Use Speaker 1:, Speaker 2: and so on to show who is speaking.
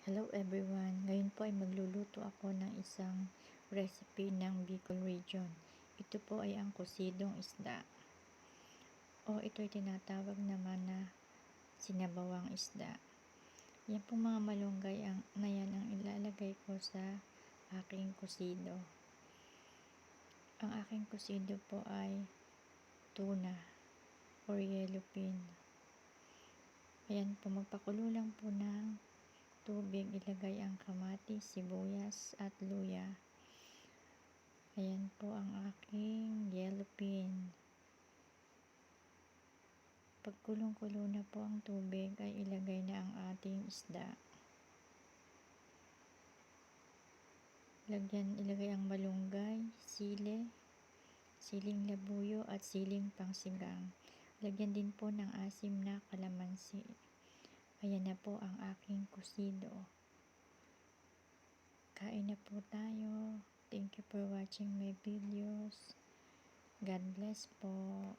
Speaker 1: Hello everyone! Ngayon po ay magluluto ako ng isang recipe ng Bicol region. Ito po ay ang kusidong isda. O ito ay tinatawag naman na sinabawang isda. Yan po mga malunggay na yan ang ilalagay ko sa aking kusido. Ang aking kusido po ay tuna or yellowfin. Ayan po, magpakulo lang po ng tubig, ilagay ang kamatis, sibuyas at luya. Ayan po ang aking yellowfin. Pag kulong-kulo na po ang tubig ay ilagay na ang ating isda. Ilagay ang malunggay, siling labuyo at siling pangsigang. Lagyan din po ng asim na kalamansi. Ayan na po ang aking kusido. Kain na po tayo. Thank you for watching my videos. God bless po.